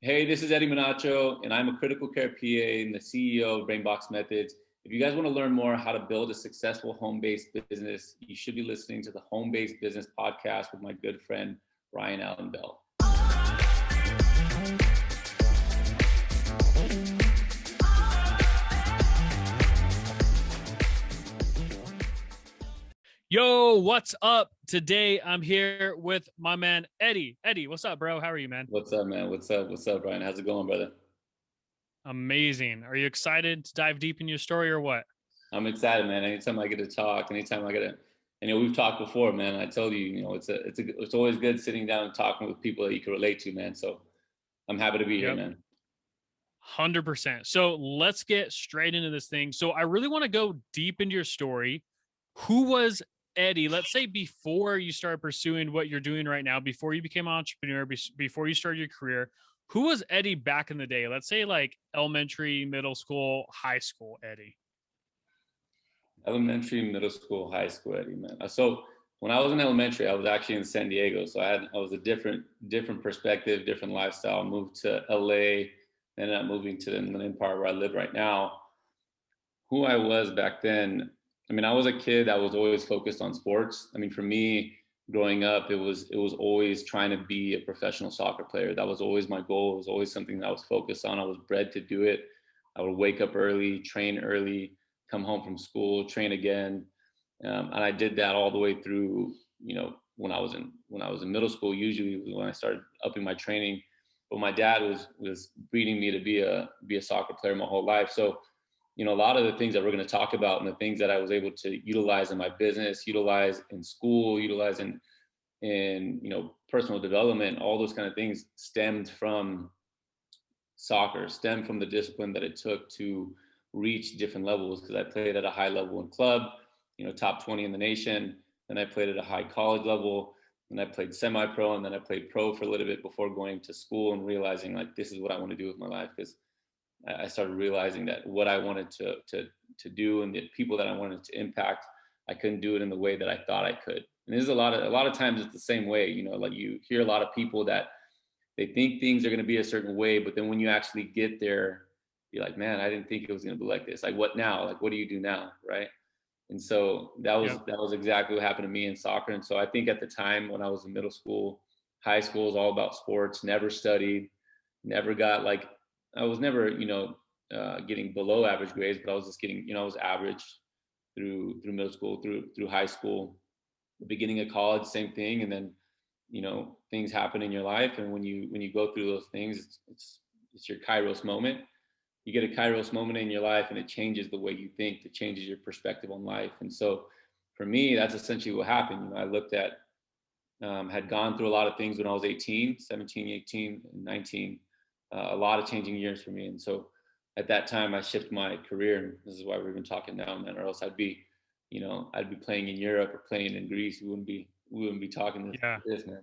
Hey, this is Eddie Menacho, and I'm a critical care PA and the CEO of Brainbox Methods. If you guys want to learn more how to build a successful home-based business, you should be listening to the Home-Based Business Podcast with my good friend, Ryan Allen Bell. Yo, what's up? Today I'm here with my man Eddie. Eddie, what's up, bro? How are you, man? What's up, man? What's up? What's up, Ryan? How's it going, brother? Amazing. Are you excited to dive deep in your story or what? I'm excited, man. Anytime I get to talk, anytime I get to, we've talked before, man. I told you, it's always good sitting down and talking with people that you can relate to, man. So I'm happy to be here, Yep. man. 100%. So let's get straight into this thing. So I really want to go deep into your story. Who was Eddie? Let's say before you started pursuing what you're doing right now, before you became an entrepreneur, before you started your career, who was Eddie back in the day? Let's say like elementary, middle school, high school Eddie. Elementary, middle school, high school, Eddie, man. So when I was in elementary, I was actually in San Diego, so I was a different perspective, different lifestyle. Moved to LA, ended up moving to the Inland Empire where I live right now. Who I was back then, I was a kid that was always focused on sports. For me, growing up, it was always trying to be a professional soccer player. That was always my goal. It was always something that I was focused on. I was bred to do it. I would wake up early, train early, come home from school, train again, and I did that all the way through. When I was in middle school, usually was when I started upping my training. But my dad was breeding me to be a soccer player my whole life. So a lot of the things that we're going to talk about and the things that I was able to utilize in my business, utilize in school, utilize in personal development, all those kind of things stemmed from soccer, stemmed from the discipline that it took to reach different levels. Because I played at a high level in club, top 20 in the nation. Then I played at a high college level, and I played semi-pro, and then I played pro for a little bit before going to school and realizing like this is what I want to do with my life. Because I started realizing that what I wanted to do and the people that I wanted to impact, I couldn't do it in the way that I thought I could. And there's a lot of times it's the same way, like you hear a lot of people that they think things are going to be a certain way, but then when you actually get there, you're like, man, I didn't think it was going to be like this. Like, what now? Like, what do you do now, right? And so that was Yep. that was exactly what happened to me in soccer. And so I think at the time when I was in middle school, high school was all about sports. Never studied, never got like I was never getting below average grades, but I was just getting I was average through middle school, through high school, the beginning of college, same thing, and then things happen in your life, and when you go through those things, it's your Kairos moment. You get a Kairos moment in your life, and it changes the way you think. It changes your perspective on life. And so, for me, that's essentially what happened. I looked at, had gone through a lot of things when I was 18, 17, 18, and 19. A lot of changing years for me. And so, at that time, I shifted my career, and this is why we're even talking now, man. Or else I'd be playing in Europe or playing in Greece. We wouldn't be talking Yeah. this, man.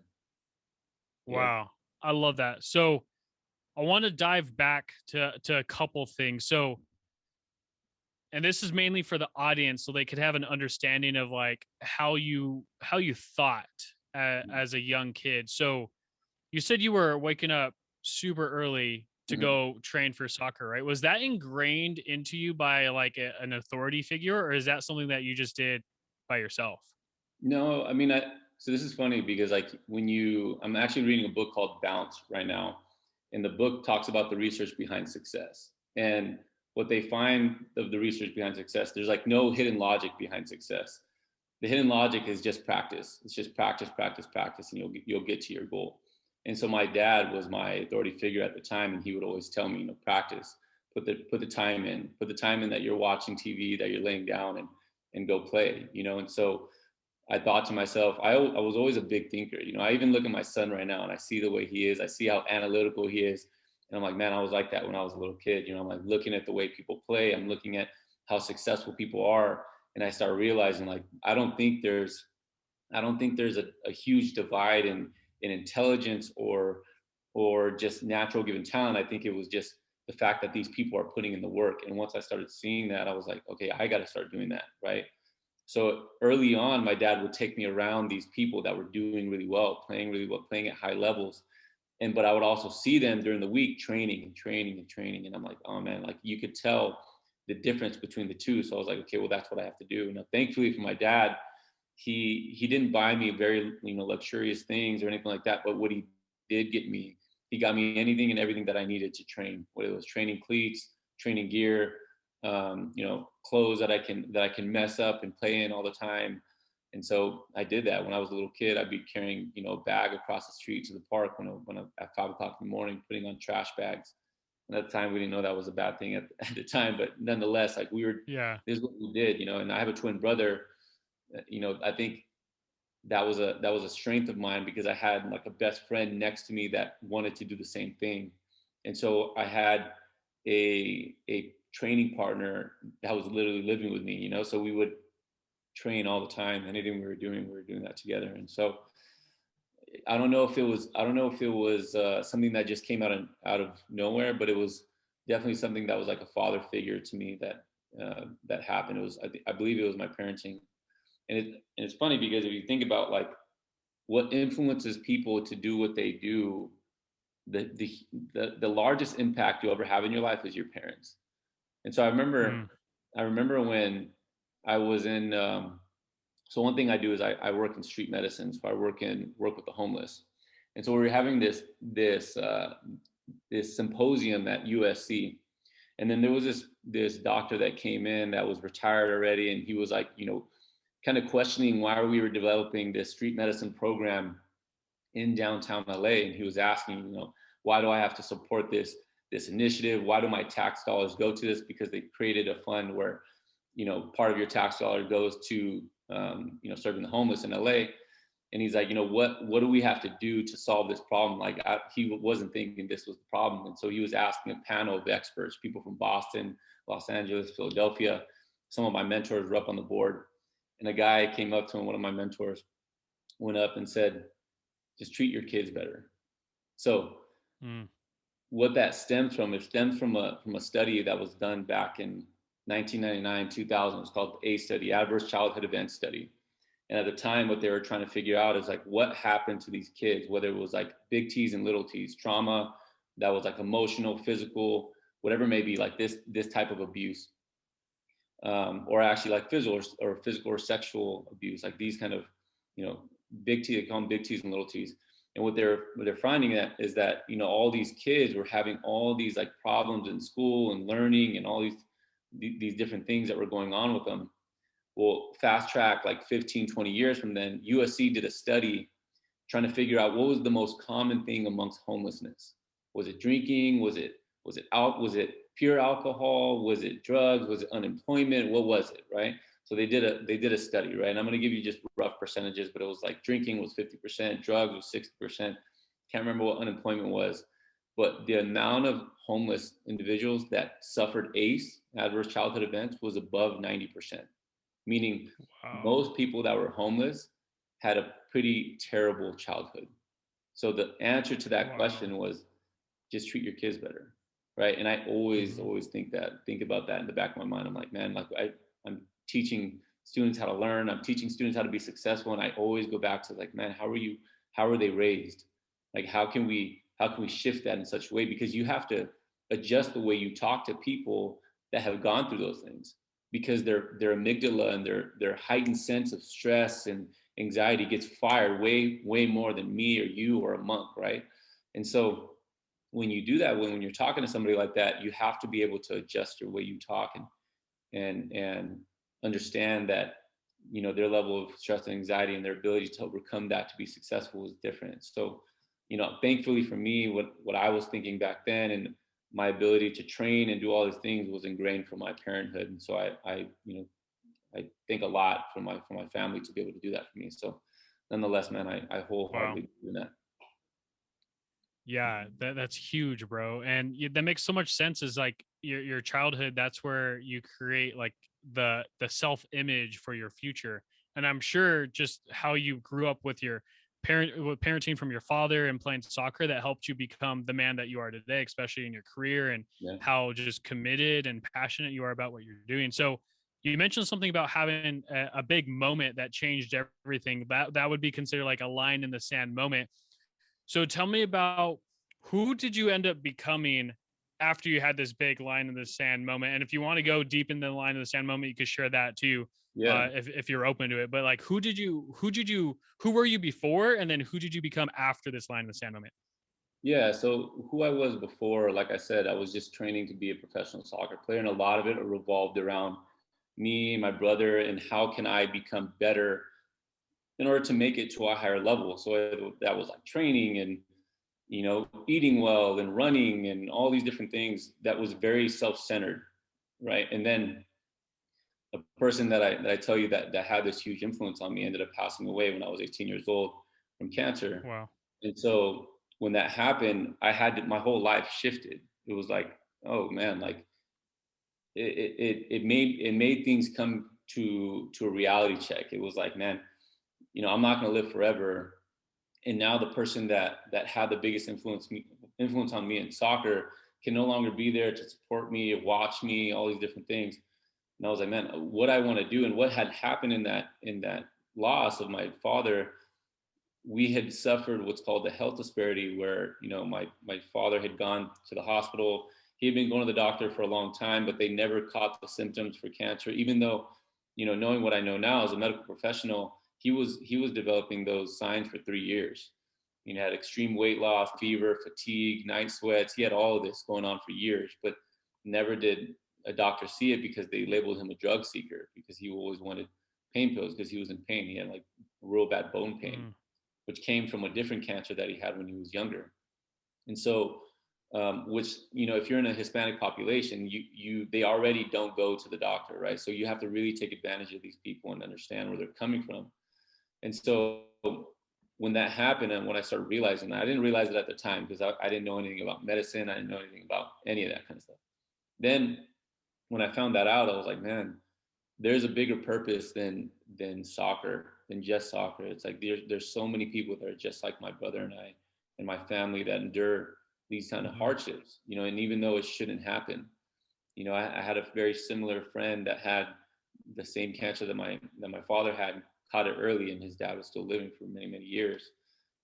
Yeah. Wow. I love that. So I want to dive back to a couple things. So, and this is mainly for the audience so they could have an understanding of like how you thought as a young kid. So you said you were waking up super early to Mhm. go train for soccer, right? Was that ingrained into you by like an authority figure, or is that something that you just did by yourself? No, so this is funny because I'm actually reading a book called Bounce right now, and the book talks about the research behind success. And what they find of the research behind success, there's like no hidden logic behind success. The hidden logic is just practice. It's just practice, practice, practice, and you'll get to your goal. And so my dad was my authority figure at the time, and he would always tell me, practice, put the time in, put the time in that you're watching TV, that you're laying down, and go play. And so I thought to myself, I was always a big thinker. I even look at my son right now and I see the way he is. I see how analytical he is. And I'm like, man, I was like that when I was a little kid. I'm like looking at the way people play. I'm looking at how successful people are. And I start realizing like, I don't think there's a huge divide in intelligence or just natural given talent. I think it was just the fact that these people are putting in the work. And once I started seeing that, I was like, okay, I got to start doing that. Right. So early on, my dad would take me around these people that were doing really well, playing at high levels. but I would also see them during the week training and training and training. And I'm like, oh man, like you could tell the difference between the two. So I was like, okay, well, that's what I have to do. Now, thankfully for my dad, he didn't buy me very, luxurious things or anything like that. But what he did get me, he got me anything and everything that I needed to train, whether it was training cleats, training gear, clothes that I can mess up and play in all the time. And so I did that. When I was a little kid, I'd be carrying, a bag across the street to the park when I at 5 o'clock in the morning, putting on trash bags. And at the time, we didn't know that was a bad thing at the time, but nonetheless, like Yeah. this is what we did, and I have a twin brother. I think that was a strength of mine because I had like a best friend next to me that wanted to do the same thing. And so I had a training partner that was literally living with me, so we would train all the time. Anything we were doing that together. And so I don't know if it was something that just came out of nowhere, but it was definitely something that was like a father figure to me that happened. It was I believe it was my parenting. And it's funny because if you think about like what influences people to do what they do, the largest impact you'll ever have in your life is your parents. And so Mm. I remember when I was in so one thing I do is I work in street medicine. So I work with the homeless. And so we were having this symposium at USC. And then there was this doctor that came in that was retired already, and he was like, kind of questioning why we were developing this street medicine program in downtown LA. And he was asking, why do I have to support this initiative? Why do my tax dollars go to this? Because they created a fund where, part of your tax dollar goes to, serving the homeless in LA. And he's like, what do we have to do to solve this problem? Like he wasn't thinking this was the problem. And so he was asking a panel of experts, people from Boston, Los Angeles, Philadelphia. Some of my mentors were up on the board. And a guy came up to him, one of my mentors, went up and said, just treat your kids better. So Mm. what that stems from, it stems from a study that was done back in 1999, 2000. It was called the A study, Adverse Childhood Event Study. And at the time, what they were trying to figure out is like what happened to these kids, whether it was like big T's and little T's, trauma that was like emotional, physical, whatever it may be, like this type of abuse, or actually like physical or sexual abuse, like these kind of, big T, they call them big T's and little T's. And what they're finding is that, all these kids were having all these like problems in school and learning and all these different things that were going on with them. Well, fast track like 15, 20 years from then, USC did a study trying to figure out what was the most common thing amongst homelessness. Was it drinking? Was it pure alcohol? Was it drugs? Was it unemployment? What was it, right? So they did a study, right? And I'm going to give you just rough percentages, but it was like drinking was 50%, drugs was 60%. Can't remember what unemployment was, but the amount of homeless individuals that suffered ACE, adverse childhood events, was above 90%. Meaning Wow. most people that were homeless had a pretty terrible childhood. So the answer to that Wow. question was just treat your kids better, right? And I always Mhm. always think about that in the back of my mind. I'm like, man, like I'm teaching students how to learn. I'm teaching students how to be successful, and I always go back to like, man, how are they raised? Like how can we shift that in such a way? Because you have to adjust the way you talk to people that have gone through those things, because their amygdala and their heightened sense of stress and anxiety gets fired way more than me or you or a monk, right? And so when you do that, when you're talking to somebody like that, you have to be able to adjust your way you talk and understand that their level of stress and anxiety and their ability to overcome that to be successful is different. So thankfully for me, what I was thinking back then and my ability to train and do all these things was ingrained from my parenthood. And so I think a lot from my family to be able to do that for me. So nonetheless, man, I Wow. wholeheartedly do that. Yeah, that's huge, bro. And that makes so much sense. Is like your childhood. That's where you create like the self image for your future. And I'm sure just how you grew up with your with parenting from your father and playing soccer that helped you become the man that you are today, especially in your career, and Yeah. how just committed and passionate you are about what you're doing. So you mentioned something about having a big moment that changed everything. That would be considered like a line in the sand moment. So tell me about who did you end up becoming after you had this big line in the sand moment? And if you want to go deep in the line in the sand moment, you could share that too, Yeah. if you're open to it. But like, who were you before, and then who did you become after this line in the sand moment? Yeah. So who I was before, like I said, I was just training to be a professional soccer player, and a lot of it revolved around me, my brother, and how can I become better in order to make it to a higher level. So that was like training and eating well and running and all these different things that was very self-centered, right? And then a person that I tell you that had this huge influence on me ended up passing away when I was 18 years old from cancer. Wow. And so when that happened, my whole life shifted. It was like, oh man, like it made things come to a reality check. It was like, man, I'm not going to live forever. And now the person that had the biggest influence on me in soccer can no longer be there to support me, watch me, all these different things. And I was like, man, what I want to do, and what had happened in that loss of my father, we had suffered what's called the health disparity, where my father had gone to the hospital. He had been going to the doctor for a long time, but they never caught the symptoms for cancer, even though, knowing what I know now as a medical professional, he was developing those signs for 3 years. He had extreme weight loss, fever, fatigue, night sweats. He had all of this going on for years, but never did a doctor see it, because they labeled him a drug seeker, because he always wanted pain pills because he was in pain. He had like real bad bone pain, Mm. which came from a different cancer that he had when he was younger. And so, which, if you're in a Hispanic population, they already don't go to the doctor, right? So you have to really take advantage of these people and understand where they're coming from. And so when that happened, and when I started realizing that, I didn't realize it at the time, because I didn't know anything about medicine. I didn't know anything about any of that kind of stuff. Then when I found that out, I was like, man, there's a bigger purpose than soccer, than just soccer. It's like there's so many people that are just like my brother and I and my family, that endure these kind of Mm-hmm. hardships, and even though it shouldn't happen. I had a very similar friend that had the same cancer that my father had, caught it early, and his dad was still living for many, many years.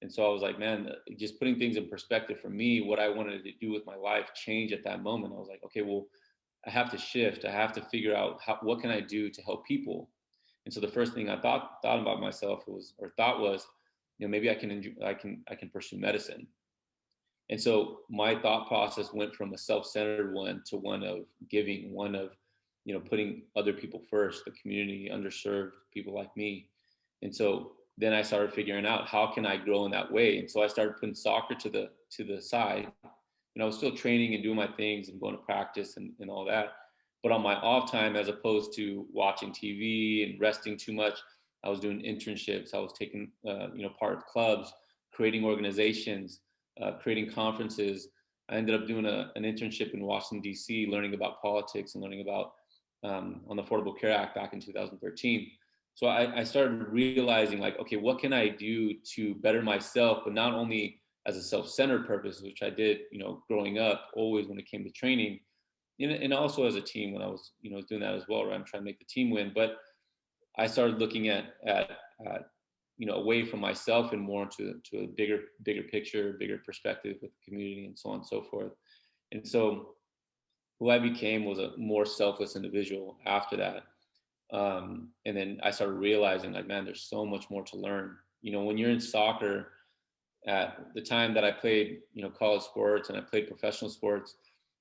And so I was like, man, just putting things in perspective for me, what I wanted to do with my life changed at that moment. I was like, okay, well, I have to shift. I have to figure out what can I do to help people. And so the first thing I thought about myself was, maybe I can pursue medicine. And so my thought process went from a self-centered one to one of giving, one of, putting other people first, the community, underserved people like me. And so then I started figuring out, how can I grow in that way? And so I started putting soccer to the side. I was still training and doing my things and going to practice and all that. But on my off time, as opposed to watching TV and resting too much, I was doing internships. I was taking, part of clubs, creating organizations, creating conferences. I ended up doing an internship in Washington, D.C., learning about politics and learning about on the Affordable Care Act back in 2013. So I started realizing, like, okay, what can I do to better myself, but not only as a self-centered purpose, which I did, growing up, always when it came to training, and also as a team when I was, doing that as well, right? I'm trying to make the team win. But I started looking at away from myself and more to a bigger picture, bigger perspective with the community and so on and so forth. And so who I became was a more selfless individual after that. And then I started realizing, like, man, there's so much more to learn. When you're in soccer, at the time that I played, college sports and I played professional sports,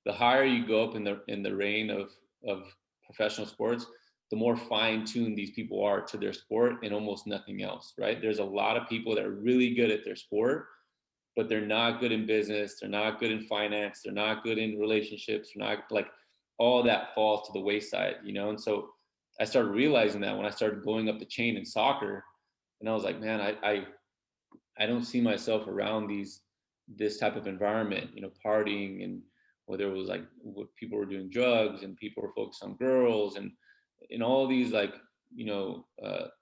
the higher you go up in the reign of professional sports, the more fine-tuned these people are to their sport and almost nothing else, right? There's a lot of people that are really good at their sport, but they're not good in business, they're not good in finance, they're not good in relationships, they're not, like, all that falls to the wayside, And so I started realizing that when I started going up the chain in soccer, and I was like, man, I don't see myself around this type of environment, partying, and whether it was like what people were doing drugs and people were focused on girls and all these, like,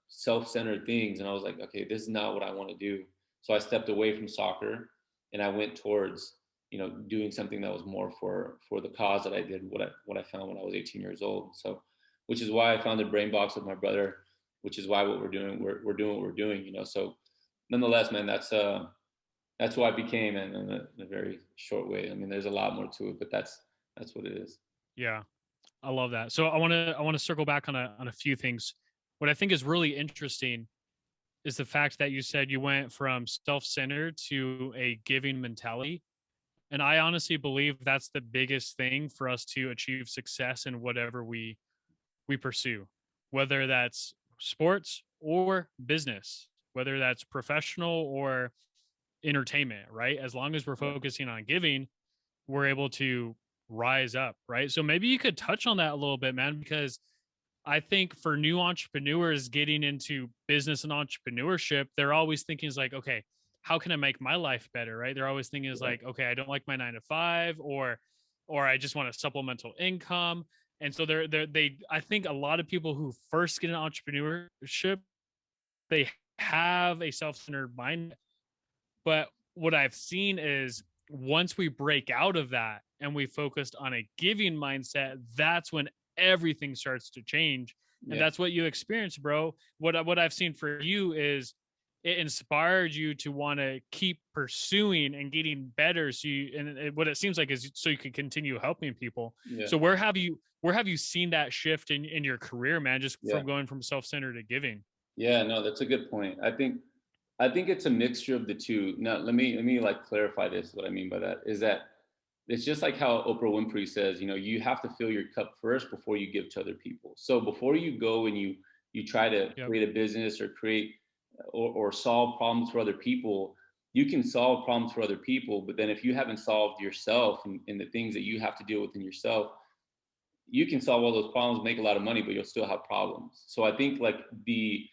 self-centered things. And I was like, okay, this is not what I want to do. So I stepped away from soccer and I went towards, doing something that was more for the cause that I did, what I found when I was 18 years old. So, which is why I founded Brain Box with my brother, which is why what we're doing, we're doing what we're doing, So nonetheless, man, that's That's who I became in a very short way. I mean, there's a lot more to it, but that's what it is. Yeah. I love that. So I want to circle back on a few things. What I think is really interesting is the fact that you said you went from self-centered to a giving mentality. And I honestly believe that's the biggest thing for us to achieve success in whatever we pursue, whether that's sports or business, whether that's professional or entertainment, right? As long as we're Yeah. focusing on giving, we're able to rise up, right? So maybe you could touch on that a little bit, man, because I think for new entrepreneurs getting into business and entrepreneurship, they're always thinking is like, okay, how can I make my life better? Right. They're always thinking is Yeah. like, okay, I don't like my 9 to 5, or I just want a supplemental income. And so I think a lot of people who first get into entrepreneurship, they have a self-centered mind. But what I've seen is once we break out of that and we focused on a giving mindset, that's when everything starts to change. And Yeah. that's what you experienced, bro. What I've seen for you is it inspired you to want to keep pursuing and getting better. So what it seems like is so you can continue helping people. Yeah. So where have you seen that shift in your career, man, just Yeah. from going from self-centered to giving? Yeah, no, that's a good point. I think it's a mixture of the two. Now, let me like clarify this. What I mean by that is that it's just like how Oprah Winfrey says, you have to fill your cup first before you give to other people. So before you go and you try to Yep. create a business or create or solve problems for other people, you can solve problems for other people, but then if you haven't solved yourself and the things that you have to deal with in yourself, you can solve all those problems, make a lot of money, but you'll still have problems. So I think like the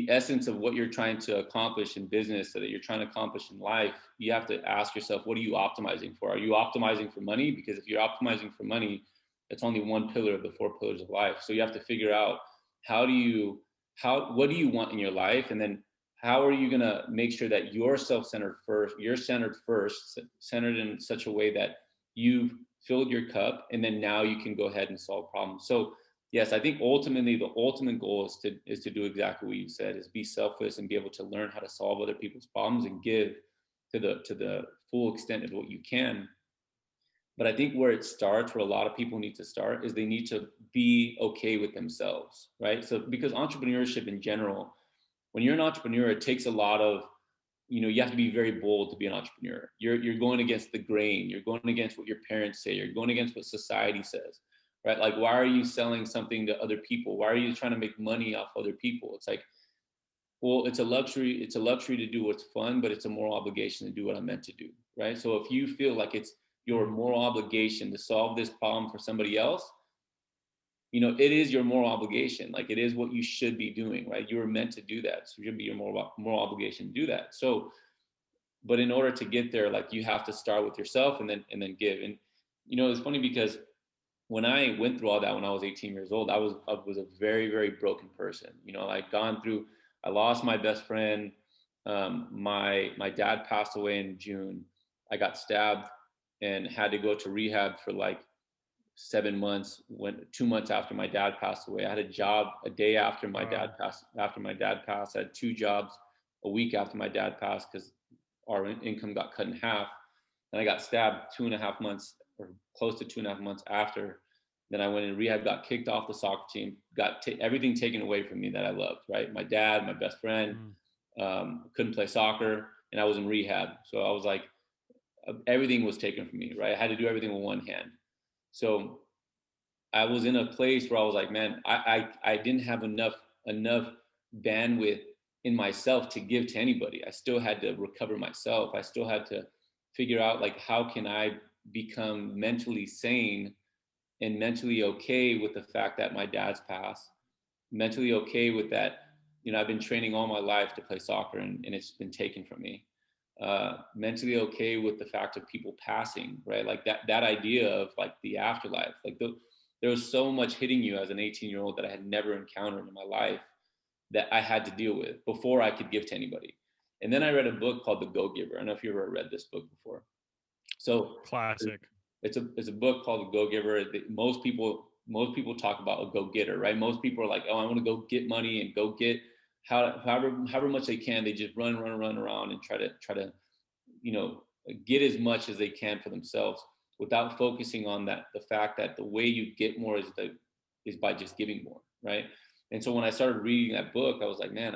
essence of what you're trying to accomplish in business, so that you're trying to accomplish in life, you have to ask yourself, what are you optimizing for? Are you optimizing for money? Because if you're optimizing for money, it's only one pillar of the 4 pillars of life. So you have to figure out what do you want in your life, and then how are you gonna make sure that you're self-centered first, you're centered first, centered in such a way that you've filled your cup, and then now you can go ahead and solve problems. So yes, I think ultimately the ultimate goal is to do exactly what you said, is be selfless and be able to learn how to solve other people's problems and give to the full extent of what you can. But I think where it starts, where a lot of people need to start, is they need to be okay with themselves, right? So because entrepreneurship in general, when you're an entrepreneur, it takes a lot of, you have to be very bold to be an entrepreneur. You're going against the grain. You're going against what your parents say. You're going against what society says, right? Like, why are you selling something to other people? Why are you trying to make money off other people? It's like, well, it's a luxury. It's a luxury to do what's fun, but it's a moral obligation to do what I'm meant to do, right? So if you feel like it's your moral obligation to solve this problem for somebody else, it is your moral obligation. Like, it is what you should be doing, right? You were meant to do that. So it should be your moral obligation to do that. So, but in order to get there, like, you have to start with yourself and then give. And, it's funny because when I went through all that when I was 18 years old, I was a very, very broken person. Like, I lost my best friend. My dad passed away in June. I got stabbed and had to go to rehab for like 7 months. 2 months after my dad passed away, I had a job a day after my dad passed. After my dad passed, I had 2 jobs a week after my dad passed because our income got cut in half. And I got stabbed 2.5 months, or close to 2.5 months after. Then I went in rehab, got kicked off the soccer team, got everything taken away from me that I loved, right? My dad, my best friend, couldn't play soccer, and I was in rehab. So I was like, everything was taken from me, right? I had to do everything with one hand. So I was in a place where I was like, man, I didn't have enough bandwidth in myself to give to anybody. I still had to recover myself. I still had to figure out, like, how can I become mentally sane and mentally okay with the fact that my dad's passed, mentally okay with that. I've been training all my life to play soccer, and it's been taken from me. Mentally okay with the fact of people passing, right? Like that idea of like the afterlife, like there was so much hitting you as an 18-year-old that I had never encountered in my life that I had to deal with before I could give to anybody. And then I read a book called The Go-Giver. I don't know if you ever read this book before. So Classic. it's a book called The Go-Giver. Most people talk about a go-getter, right? Most people are like, oh, I want to go get money and go get however much they can. They just run around and try to get as much as they can for themselves without focusing on the fact that the way you get more is by just giving more, right? And so when I started reading that book, I was like, man,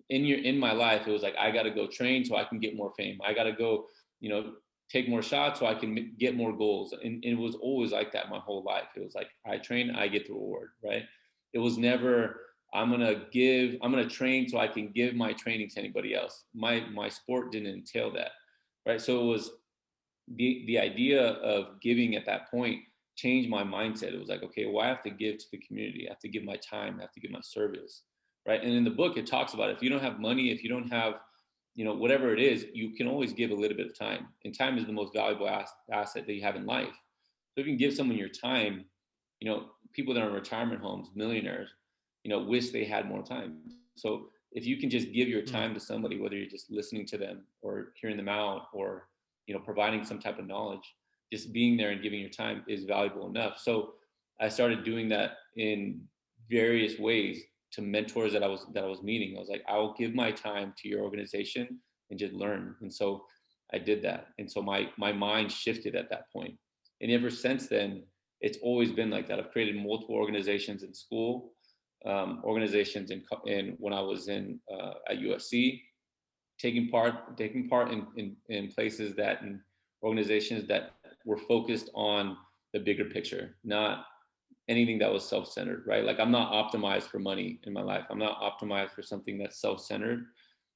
in my life, it was like, I got to go train so I can get more fame. I got to go, take more shots so I can get more goals. And it was always like that my whole life. It was like, I train, I get the reward, right? It was never, I'm going to train so I can give my training to anybody else. My sport didn't entail that, right? So it was the idea of giving at that point changed my mindset. It was like, okay, well, I have to give to the community. I have to give my time. I have to give my service, right? And in the book, it talks about if you don't have money, if you don't have, whatever it is, you can always give a little bit of time. And time is the most valuable asset that you have in life. So if you can give someone your time, people that are in retirement homes, millionaires, wish they had more time. So if you can just give your time to somebody, whether you're just listening to them or hearing them out or, providing some type of knowledge, just being there and giving your time is valuable enough. So I started doing that in various ways to mentors that I was meeting. I was like, I will give my time to your organization and just learn. And so I did that. And so my mind shifted at that point. And ever since then, it's always been like that. I've created multiple organizations in school, organizations in when I was in at USC, taking part in places that in organizations that were focused on the bigger picture, not anything that was self-centered, right? Like I'm not optimized for money in my life. I'm not optimized for something that's self-centered.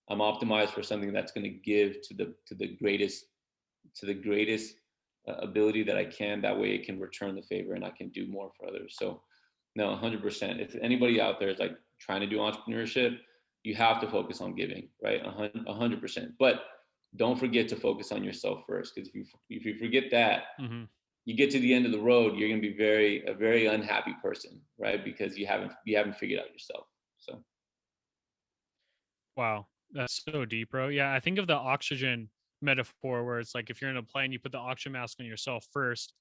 I'm optimized for something that's going to give to the greatest ability that I can. That way it can return the favor and I can do more for others. So no, 100%. If anybody out there is like trying to do entrepreneurship, you have to focus on giving, right? 100%. But don't forget to focus on yourself first, because if you forget that, you get to the end of the road, you're going to be a very unhappy person, right? Because you haven't figured out yourself. So. Wow, that's so deep, bro. Yeah, I think of the oxygen metaphor where it's like if you're in a plane, you put the oxygen mask on yourself first,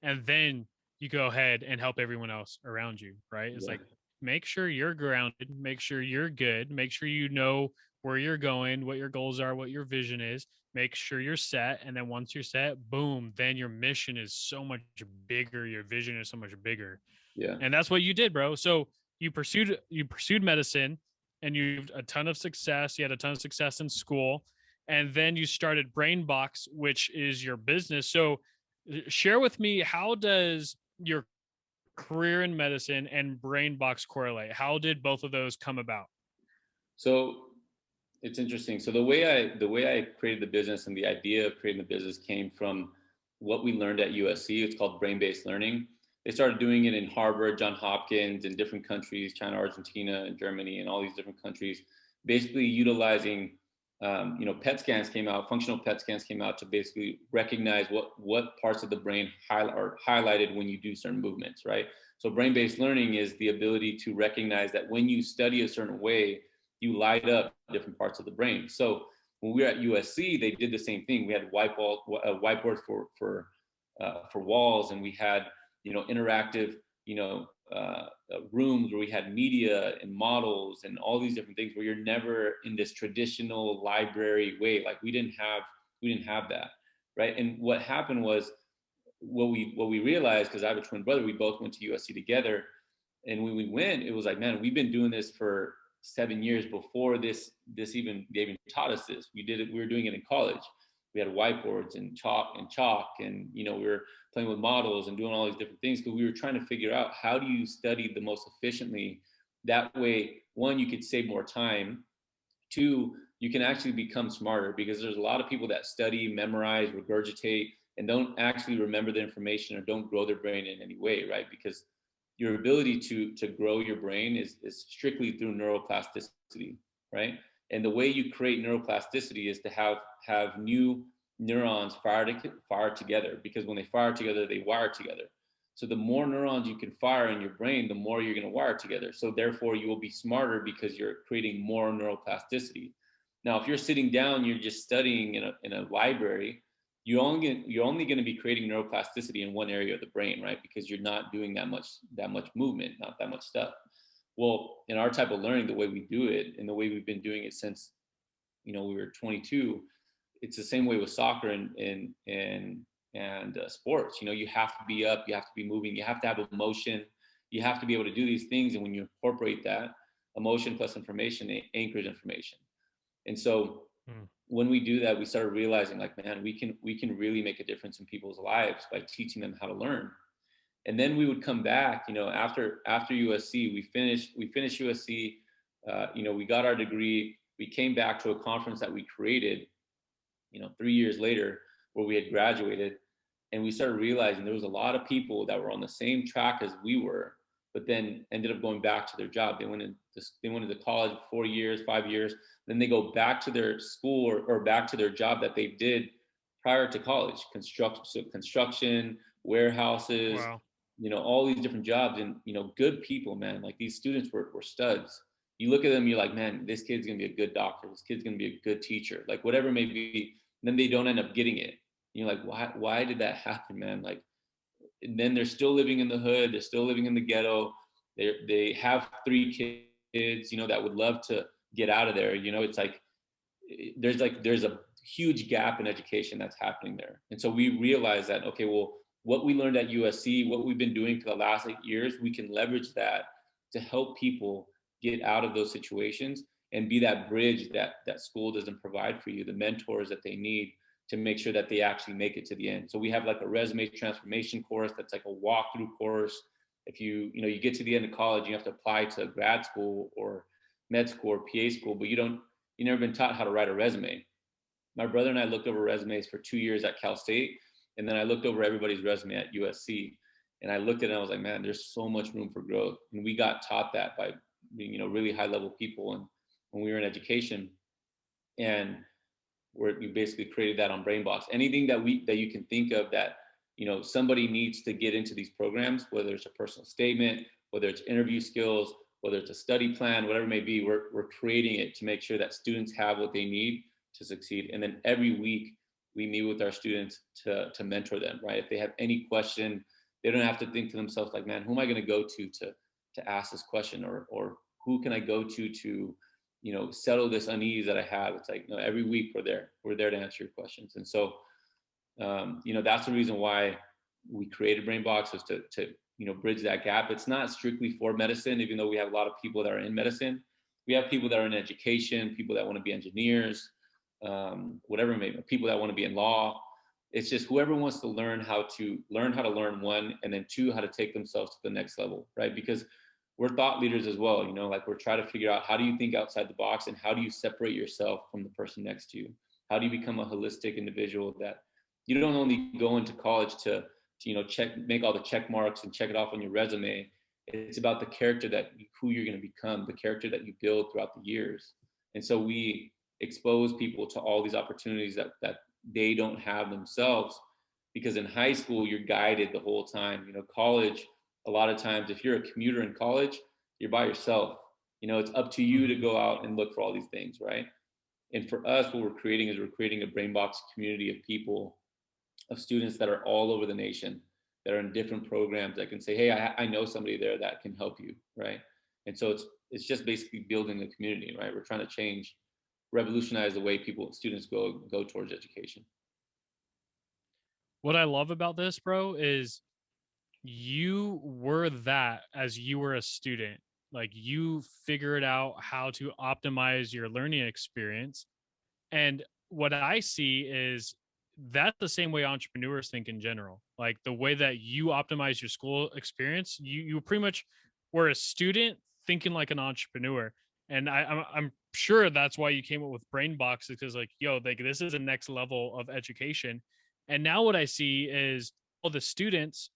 and then you go ahead and help everyone else around you, right? It's like make sure you're grounded, make sure you're good, make sure you know where you're going, what your goals are, what your vision is, make sure you're set. And then once you're set, boom, then your mission is so much bigger, your vision is so much bigger. Yeah. And that's what you did, bro. So you pursued medicine and you had a ton of success. You had a ton of success in school. And then you started Brainbox, which is your business. So share with me, how does your career in medicine and Brainbox correlate? How did both of those come about? So it's interesting. So the way I created the business and the idea of creating the business came from what we learned at USC. It's called brain-based learning. They started doing it in Harvard, Johns Hopkins, in different countries, China, Argentina, and Germany, and all these different countries, basically utilizing, PET scans came out, functional PET scans came out to basically recognize what parts of the brain are highlighted when you do certain movements, right? So brain-based learning is the ability to recognize that when you study a certain way, you light up different parts of the brain. So when we were at USC, they did the same thing. We had whiteboards for walls, and we had interactive rooms where we had media and models and all these different things, where you're never in this traditional library way. Like we didn't have that, right? And what happened was, what we realized, because I have a twin brother, we both went to USC together, and when we went, it was like, man, we've been doing this for 7 years before they even taught us this. We were doing it in college. We had whiteboards and chalk, and we were playing with models and doing all these different things, because we were trying to figure out, how do you study the most efficiently? That way, one, you could save more time. Two, you can actually become smarter, because there's a lot of people that study, memorize, regurgitate, and don't actually remember the information or don't grow their brain in any way, right? Because your ability to grow your brain is strictly through neuroplasticity, right? And the way you create neuroplasticity is to have new neurons fire together, because when they fire together, they wire together. So the more neurons you can fire in your brain, the more you're going to wire together. So therefore, you will be smarter, because you're creating more neuroplasticity. Now, if you're sitting down, you're just studying in a library, you're only going to be creating neuroplasticity in one area of the brain, right? Because you're not doing that much movement, not that much stuff. Well, in our type of learning, the way we do it, and the way we've been doing it since we were 22, it's the same way with soccer and sports. You know, you have to be up, you have to be moving, you have to have emotion, you have to be able to do these things. And when you incorporate that, emotion plus information anchors information. And so Mm. when we do that, we started realizing like, man, we can really make a difference in people's lives by teaching them how to learn. And then we would come back, you know, after USC, we finished USC, you know, we got our degree, we came back to a conference that we created, you know, 3 years later, where we had graduated, and we started realizing there was a lot of people that were on the same track as we were, but then ended up going back to their job. They went into college 4 years, 5 years, then they go back to their school or back to their job that they did prior to college, construction, warehouses, Wow. you know, all these different jobs. And, you know, good people, man, like these students were studs. You look at them, you're like, man, this kid's gonna be a good doctor, this kid's gonna be a good teacher, like whatever it may be. Then they don't end up getting it. You're like, why did that happen, man? Like, and then they're still living in the hood, they're still living in the ghetto, they have 3 kids, you know, that would love to get out of there. You know, it's like there's a huge gap in education that's happening there. And so we realized that, okay, well, what we learned at USC, what we've been doing for the last 8 years, we can leverage that to help people get out of those situations and be that bridge that school doesn't provide for you, the mentors that they need to make sure that they actually make it to the end. So we have like a resume transformation course that's like a walkthrough course. If you get to the end of college, you have to apply to grad school or med school or PA school, but you never been taught how to write a resume. My brother and I looked over resumes for 2 years at Cal State, and then I looked over everybody's resume at USC, and I looked at it and I was like, man, there's so much room for growth. And we got taught that by being, you know, really high level people and when we were in education. And we basically created that on BrainBox. Anything that you can think of that, you know, somebody needs to get into these programs, whether it's a personal statement, whether it's interview skills, whether it's a study plan, whatever it may be, we're creating it to make sure that students have what they need to succeed. And then every week we meet with our students to mentor them, right? If they have any question, they don't have to think to themselves like, man, who am I going to go to ask this question, or who can I go to, you know, settle this unease that I have. It's like, you know, every week we're there to answer your questions. And so, you know, that's the reason why we created BrainBox, is to, you know, bridge that gap. It's not strictly for medicine, even though we have a lot of people that are in medicine. We have people that are in education, people that want to be engineers, whatever it may be, people that want to be in law. It's just whoever wants to learn how to learn, one, and then two, how to take themselves to the next level, right? Because we're thought leaders as well, you know, like we're trying to figure out, how do you think outside the box, and how do you separate yourself from the person next to you? How do you become a holistic individual that you don't only go into college to you know, make all the check marks and check it off on your resume. It's about the character who you're going to become, the character that you build throughout the years. And so we expose people to all these opportunities that they don't have themselves, because in high school you're guided the whole time. You know, college, a lot of times, if you're a commuter in college, you're by yourself. You know, it's up to you to go out and look for all these things, right? And for us, what we're creating is we're creating a BrainBox community of people, of students that are all over the nation, that are in different programs, that can say, hey, I know somebody there that can help you, right? And so it's just basically building a community, right? We're trying to revolutionize the way students go towards education. What I love about this, bro, is you were that as you were a student. Like, you figured out how to optimize your learning experience. And what I see is that's the same way entrepreneurs think in general. Like, the way that you optimize your school experience, you pretty much were a student thinking like an entrepreneur. And I'm sure that's why you came up with Brainbox, because like, yo, like, this is a next level of education. And now what I see is all the students.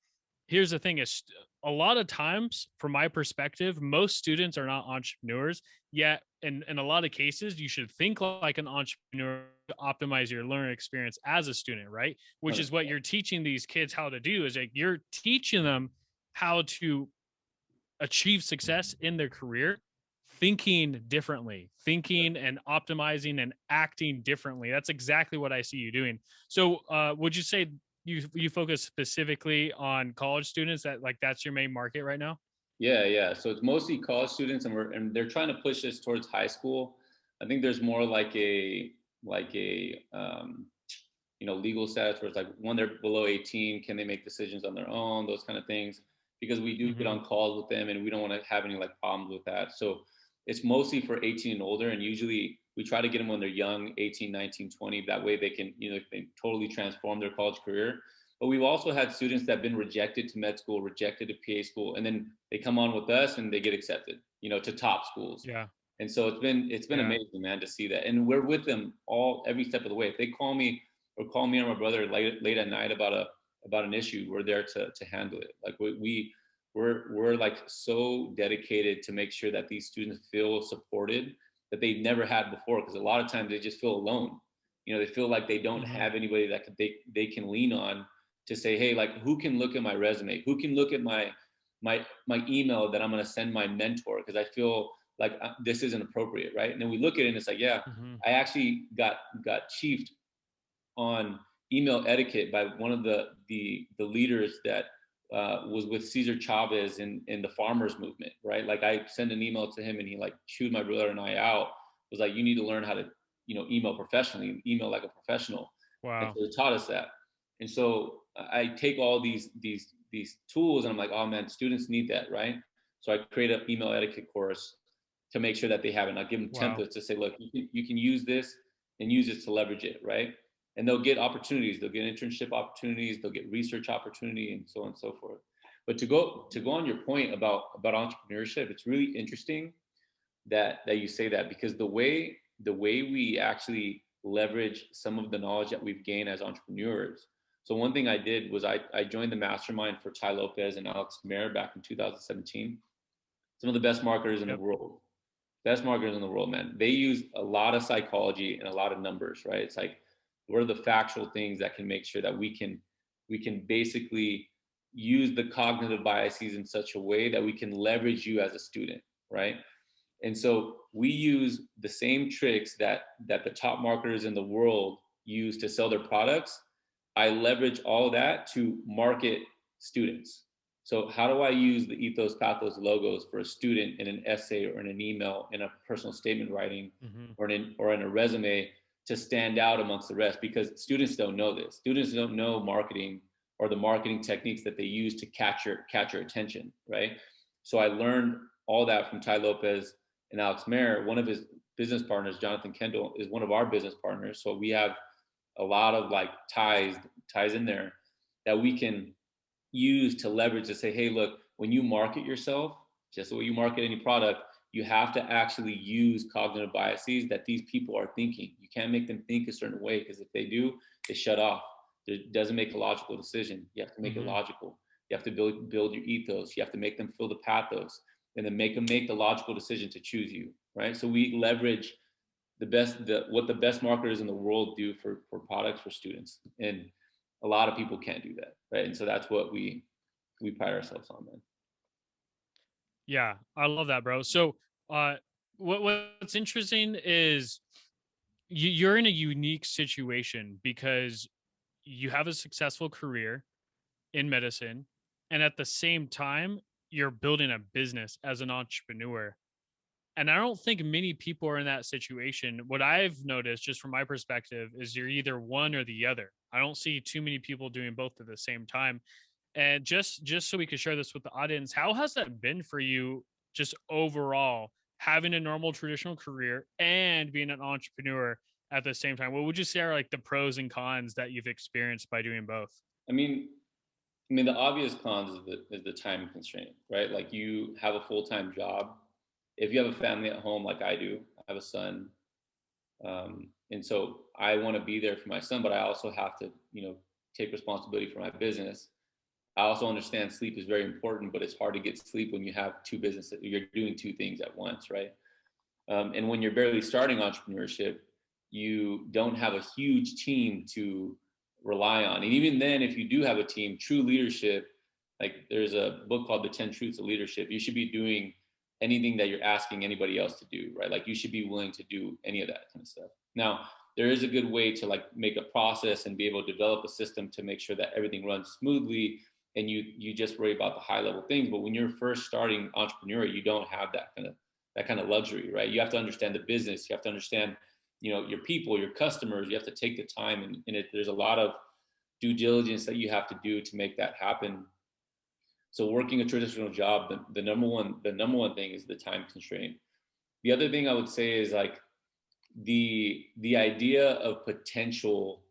Here's the thing: is a lot of times, from my perspective, most students are not entrepreneurs yet. In a lot of cases, you should think like an entrepreneur to optimize your learning experience as a student, right? Which is what you're teaching these kids how to do. Is like, you're teaching them how to achieve success in their career, thinking differently, thinking and optimizing and acting differently. That's exactly what I see you doing. So would you say you focus specifically on college students, that like that's your main market right now? Yeah. So it's mostly college students, and they're trying to push this towards high school. I think there's more like like a legal status where it's like when they're below 18, can they make decisions on their own, those kind of things, because we do get Mm-hmm. on calls with them and we don't want to have any like problems with that. So it's mostly for 18 and older, and usually we try to get them when they're young, 18, 19, 20. That way they can, they totally transform their college career. But we've also had students that have been rejected to med school, rejected to PA school, and then they come on with us and they get accepted, to top schools. Yeah. And so it's been Yeah. amazing, man, to see that. And we're with them every step of the way. If they call me or my brother late at night about an issue, we're there to handle it. Like we're like so dedicated to make sure that these students feel supported that they never had before, because a lot of times they just feel alone. They feel like they don't Mm-hmm. have anybody that they can lean on to say, hey, like, who can look at my resume, who can look at my email that I'm going to send my mentor, because I feel like this isn't appropriate, right? And then we look at it and it's like, yeah, Mm-hmm. I actually got chiefed on email etiquette by one of the leaders that was with Cesar Chavez in the farmers movement, right? Like I sent an email to him and he like chewed my brother and I out. Was like, you need to learn how to email professionally, email like a professional. And Wow. so he taught us that. And so I take all these tools and I'm like, oh man, students need that, right? So I create an email etiquette course to make sure that they have it. And I give them Wow. templates to say, look, you can use this and use it to leverage it, right? And they'll get opportunities. They'll get internship opportunities. They'll get research opportunity, and so on and so forth. But to go on your point about entrepreneurship, it's really interesting that you say that, because the way we actually leverage some of the knowledge that we've gained as entrepreneurs. So one thing I did was I joined the mastermind for Tai Lopez and Alex Mayer back in 2017. Some of the best marketers in the Yep. world. Best marketers in the world, man. They use a lot of psychology and a lot of numbers, right? It's like, what are the factual things that can make sure that we can basically use the cognitive biases in such a way that we can leverage you as a student, right? And so we use the same tricks that the top marketers in the world use to sell their products. I leverage all that to market students. So how do I use the ethos, pathos, logos for a student in an essay or in an email, in a personal statement writing, Mm-hmm. or in a resume, to stand out amongst the rest? Because students don't know this. Students don't know marketing or the marketing techniques that they use to catch your attention, right? So I learned all that from Tai Lopez and Alex Mayer. One of his business partners, Jonathan Kendall, is one of our business partners. So we have a lot of like ties in there that we can use to leverage to say, hey, look, when you market yourself, just the way you market any product, you have to actually use cognitive biases that these people are thinking. You can't make them think a certain way, because if they do, they shut off. It doesn't make a logical decision. You have to make it Mm-hmm. logical. You have to build your ethos. You have to make them feel the pathos, and then make them make the logical decision to choose you, right? So we leverage what the best marketers in the world do for products for students, and a lot of people can't do that, right? And so that's what we pride ourselves on, man. Yeah, I love that, bro. So, uh, what's interesting is you're in a unique situation because you have a successful career in medicine, and at the same time, you're building a business as an entrepreneur. And I don't think many people are in that situation. What I've noticed, just from my perspective, is you're either one or the other. I don't see too many people doing both at the same time. And just so we could share this with the audience, how has that been for you, just overall, having a normal traditional career and being an entrepreneur at the same time? What would you say are like the pros and cons that you've experienced by doing both? I mean, the obvious cons is the time constraint, right? Like, you have a full-time job. If you have a family at home, like I do, I have a son, and so I want to be there for my son, but I also have to, take responsibility for my business. I also understand sleep is very important, but it's hard to get sleep when you have two businesses. You're doing two things at once, right? And when you're barely starting entrepreneurship, you don't have a huge team to rely on. And even then, if you do have a team, true leadership, like there's a book called The 10 Truths of Leadership, you should be doing anything that you're asking anybody else to do, right? Like, you should be willing to do any of that kind of stuff. Now, there is a good way to like make a process and be able to develop a system to make sure that everything runs smoothly, and you just worry about the high level things. But when you're first starting entrepreneur, you don't have that kind of luxury, right? You have to understand the business. You have to understand your people, your customers. You have to take the time, and there's a lot of due diligence that you have to do to make that happen. So working a traditional job, the number one thing is the time constraint. The other thing I would say is like the idea of potential,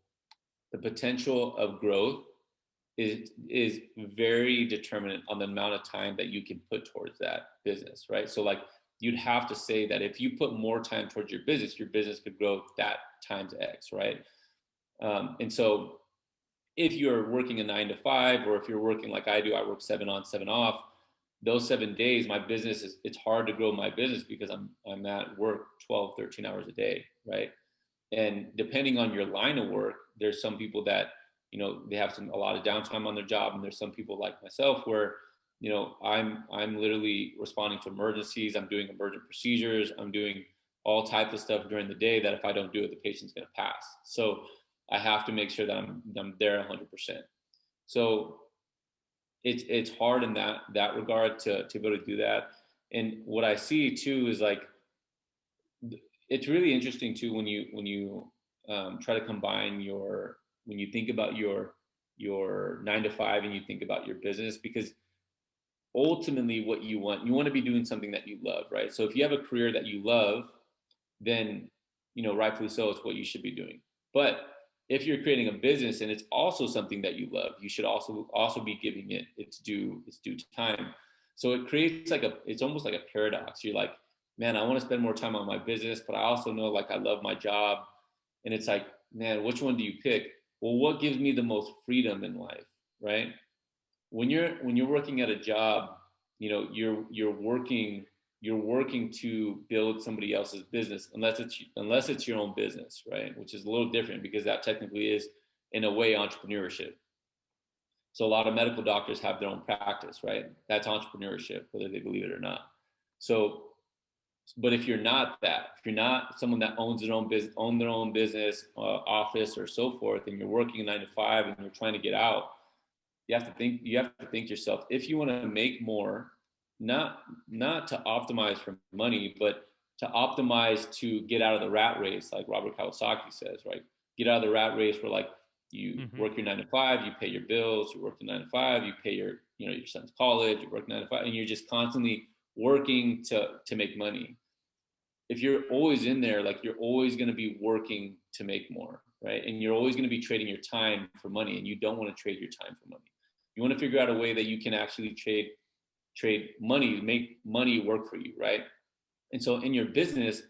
the potential of growth is very determinant on the amount of time that you can put towards that business, right? So like you'd have to say that if you put more time towards your business could grow that times X, right? And so if you're working a 9 to 5, or if you're working like I do, I work 7 on, 7 off. Those 7 days, my business it's hard to grow my business because I'm at work 12, 13 hours a day, right? And depending on your line of work, there's some people that, they have a lot of downtime on their job. And there's some people like myself where, I'm literally responding to emergencies. I'm doing emergent procedures. I'm doing all types of stuff during the day that if I don't do it, the patient's going to pass. So I have to make sure that I'm there 100%. So it's hard in that regard to be able to do that. And what I see too is like, it's really interesting too when you try to combine when you think about your 9 to 5 and you think about your business, because ultimately what you want to be doing something that you love, right? So if you have a career that you love, then rightfully so, it's what you should be doing. But if you're creating a business and it's also something that you love, you should also be giving it its due time. So it creates it's almost like a paradox. You're like, man, I want to spend more time on my business, but I also know like I love my job. And it's like, man, which one do you pick? Well, what gives me the most freedom in life, right? When you're working at a job, you're working to build somebody else's business, unless it's your own business, right? Which is a little different because that technically is in a way entrepreneurship. So a lot of medical doctors have their own practice, right? That's entrepreneurship, whether they believe it or not. So, but if you're not someone that owns their own business, office or so forth, and you're working a 9 to 5 and you're trying to get out, you have to think yourself, if you want to make more, not to optimize for money, but to optimize to get out of the rat race, like Robert Kiyosaki says, right? Get out of the rat race where like you work your 9 to 5, you pay your bills, you work the 9 to 5, you pay your son's college, you work 9 to 5, and you're just constantly working to make money. If you're always in there, like you're always going to be working to make more, right? And you're always going to be trading your time for money, and you don't want to trade your time for money. You want to figure out a way that you can actually trade money, make money work for you, right? And so in your business,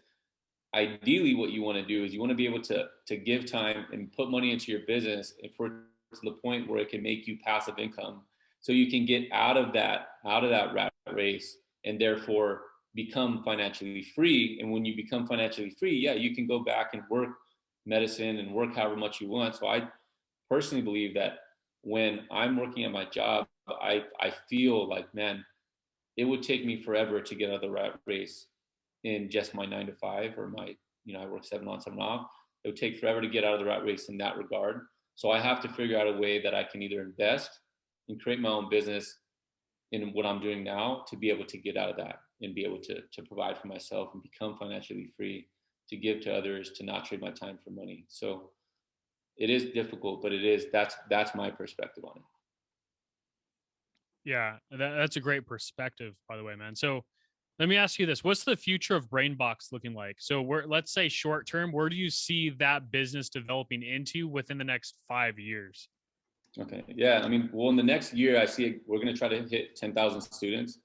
ideally what you want to do is you want to be able to give time and put money into your business for to the point where it can make you passive income, so you can get out of that rat race and therefore become financially free. And when you become financially free, yeah, you can go back and work medicine and work however much you want. So I personally believe that when I'm working at my job, I feel like, man, it would take me forever to get out of the rat race in just my 9 to 5 or my, I work 7 on, 7 off. It would take forever to get out of the rat race in that regard. So I have to figure out a way that I can either invest and create my own business in what I'm doing now to be able to get out of that and be able to provide for myself and become financially free, to give to others, to not trade my time for money. So it is difficult, but that's my perspective on it. Yeah, that's a great perspective, by the way, man. So let me ask you this. What's the future of BrainBox looking like? So let's say short term, where do you see that business developing into within the next 5 years? Okay. Yeah. I mean, well, in the next year, I see we're going to try to hit 10,000 students.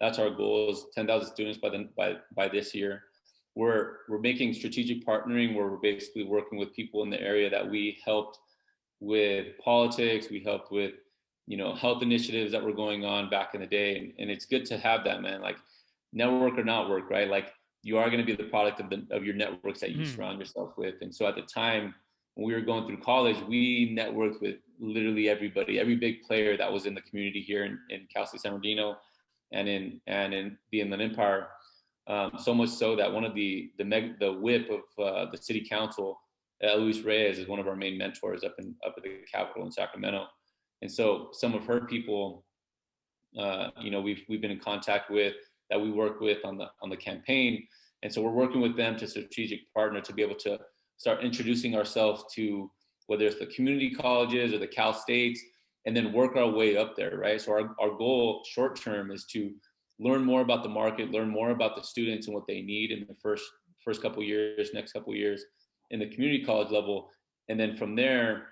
That's our goal, is 10,000 students by this year. We're making strategic partnering where we're basically working with people in the area that we helped with politics. We helped with, health initiatives that were going on back in the day. And it's good to have that, man. Like, network or not work, right? Like, you are going to be the product of your networks that you surround yourself with. And so at the time when we were going through college, we networked with literally everybody, every big player that was in the community here in Cal State San Bernardino and in the Inland Empire. So much so that one of the whip of the city council, Luis Reyes, is one of our main mentors up at the Capitol in Sacramento. And so some of her people, we've been in contact with, that we work with on the campaign. And so we're working with them to strategic partner to be able to start introducing ourselves to whether it's the community colleges or the Cal States, and then work our way up there, right? So our goal short term is to learn more about the market, learn more about the students and what they need in the first couple of years, next couple of years in the community college level. And then from there,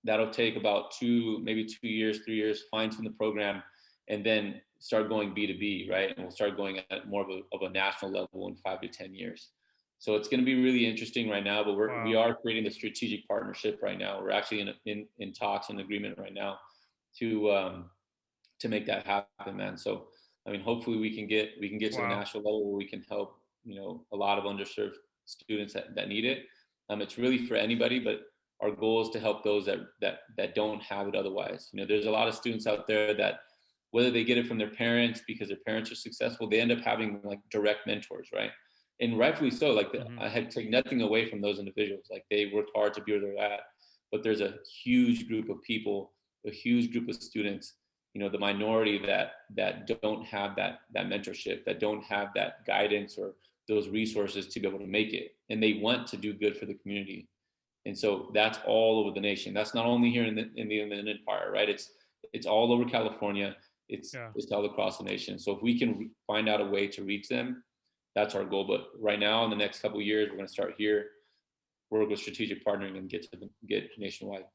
that'll take about maybe 2 years, 3 years, fine tune the program, and then start going B2B, right? And we'll start going at more of a national level in 5 to 10 years. So it's going to be really interesting right now, but we are creating the strategic partnership right now. We're actually in talks and agreement right now to make that happen, man. So, I mean, hopefully we can get to the national level where we can help, a lot of underserved students that need it. It's really for anybody, but our goal is to help those that don't have it otherwise. There's a lot of students out there that, whether they get it from their parents because their parents are successful, they end up having like direct mentors, right? And rightfully so. Like I had taken nothing away from those individuals. Like they worked hard to be where they're at, but there's a huge group of people, a huge group of students, the minority that don't have that mentorship, that don't have that guidance or those resources to be able to make it, and they want to do good for the community. And so that's all over the nation. That's not only here in the Inland Empire, right? It's all over California. It's all across the nation. So if we can find out a way to reach them, that's our goal. But right now, in the next couple of years, we're going to start here, work with strategic partnering, and get nationwide.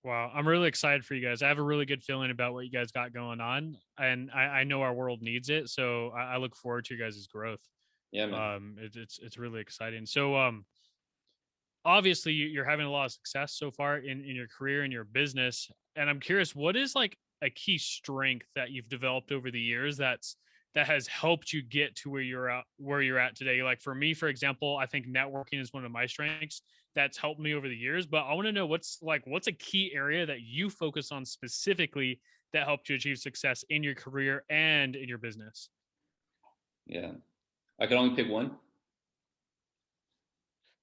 Wow, I'm really excited for you guys. I have a really good feeling about what you guys got going on, and I know our world needs it. So I look forward to your guys' growth. Yeah, man. It's really exciting. So obviously you're having a lot of success so far in your career and your business, and I'm curious, what is like a key strength that you've developed over the years that has helped you get to where you're at today? Like for me, for example, I think networking is one of my strengths that's helped me over the years, but I want to know what's a key area that you focus on specifically that helped you achieve success in your career and in your business. Yeah, I can only pick one.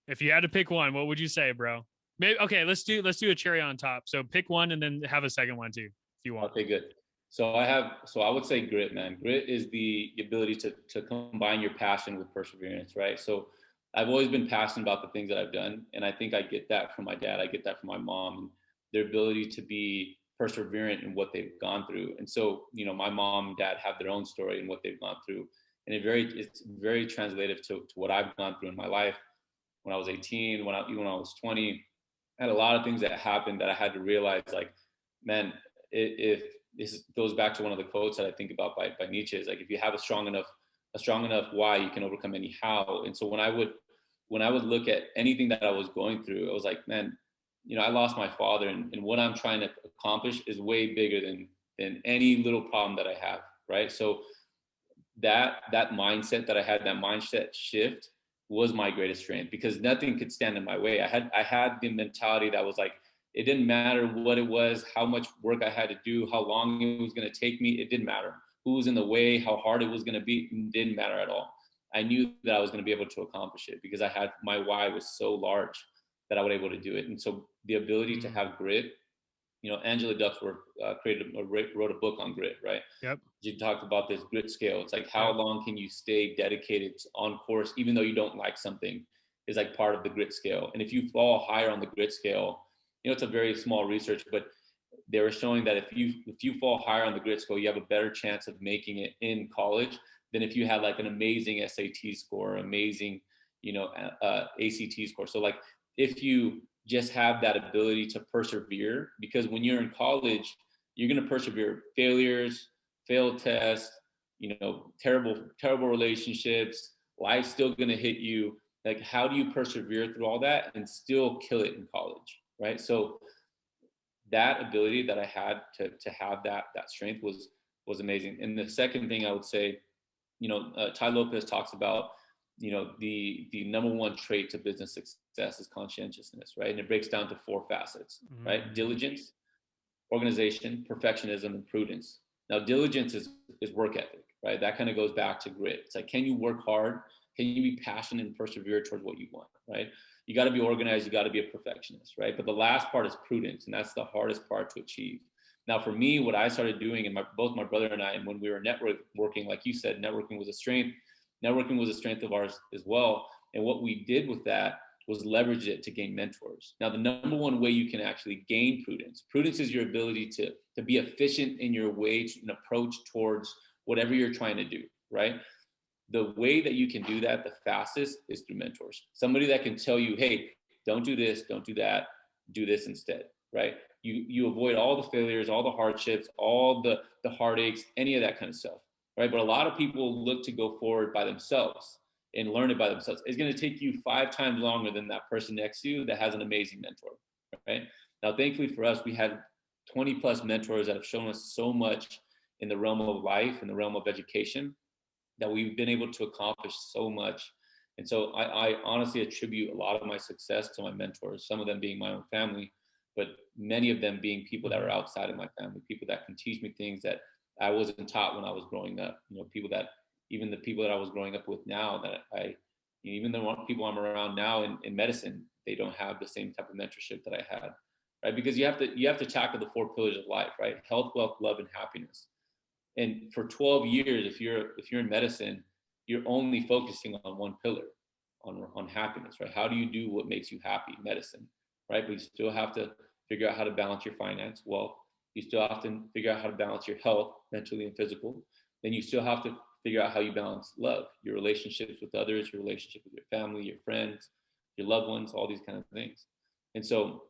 If you had to pick one, what would you say, bro? Maybe okay, let's do a cherry on top. So pick one and then have a second one too, if you want. Okay, good. So I would say grit, man. Grit is the ability to combine your passion with perseverance, right? So I've always been passionate about the things that I've done, and I think I get that from my dad. I get that from my mom, their ability to be perseverant in what they've gone through. And so, my mom and dad have their own story and what they've gone through, and it's very translative to what I've gone through in my life. When I was 18, even when I was 20, I had a lot of things that happened that I had to realize, like, man, if this goes back to one of the quotes that I think about by Nietzsche, is like, if you have a strong enough why, you can overcome any how. And so when I would look at anything that I was going through, I was like, man, I lost my father, and what I'm trying to accomplish is way bigger than any little problem that I have, right? So that mindset that I had, that mindset shift, was my greatest strength, because nothing could stand in my way. I had the mentality that was like, it didn't matter what it was, how much work I had to do, how long it was going to take me. It didn't matter who was in the way, how hard it was going to be. It didn't matter at all. I knew that I was going to be able to accomplish it because my why was so large that I was able to do it. And so the ability to have grit, Angela Duckworth wrote a book on grit, right? Yep. She talked about this grit scale. It's like, how long can you stay dedicated on course, even though you don't like something, is like part of the grit scale. And if you fall higher on the grit scale, it's a very small research, but they were showing that if you fall higher on the grit scale, you have a better chance of making it in college than if you had like an amazing SAT score, amazing, ACT score. So like, if you just have that ability to persevere, because when you're in college, you're going to persevere failures, failed tests, terrible relationships, life's still going to hit you. Like, how do you persevere through all that and still kill it in college, right? So that ability that I had to have that strength was amazing. And the second thing I would say, Tai Lopez talks about, the number one trait to business success is conscientiousness, right? And it breaks down to 4 facets, right? Diligence, organization, perfectionism, and prudence. Now, diligence is work ethic, right? That kind of goes back to grit. It's like, can you work hard? Can you be passionate and persevere towards what you want, right? You got to be organized. You got to be a perfectionist, right? But the last part is prudence, and that's the hardest part to achieve. Now, for me, what I started doing, and both my brother and I, and when we were networking, like you said, networking was a strength. Networking was a strength of ours as well. And what we did with that was leverage it to gain mentors. Now, the number one way you can actually gain prudence, prudence is your ability to be efficient in your way to an approach towards whatever you're trying to do, right? The way that you can do that the fastest is through mentors. Somebody that can tell you, hey, don't do this, don't do that, do this instead, right? You avoid all the failures, all the hardships, all the heartaches, any of that kind of stuff, right? But a lot of people look to go forward by themselves and learn it by themselves. It's going to take you 5 times longer than that person next to you that has an amazing mentor, right? Now, thankfully for us, we had 20 plus mentors that have shown us so much in the realm of life, in the realm of education, that we've been able to accomplish so much. And so I honestly attribute a lot of my success to my mentors, some of them being my own family, but many of them being people that are outside of my family, people that can teach me things that I wasn't taught when I was growing up. You know, people that, even the people that I was growing up with now, that even the people I'm around now in medicine, they don't have the same type of mentorship that I had, right? Because you have to tackle the 4 pillars of life, right? Health, wealth, love, and happiness. And for 12 years, if you're in medicine, you're only focusing on one pillar, on happiness, right? How do you do what makes you happy? Medicine, right? But you still have to figure out how to balance your finance, wealth. You still have to figure out how to balance your health, mentally and physical. Then you still have to figure out how you balance love, your relationships with others, your relationship with your family, your friends, your loved ones, all these kind of things. And so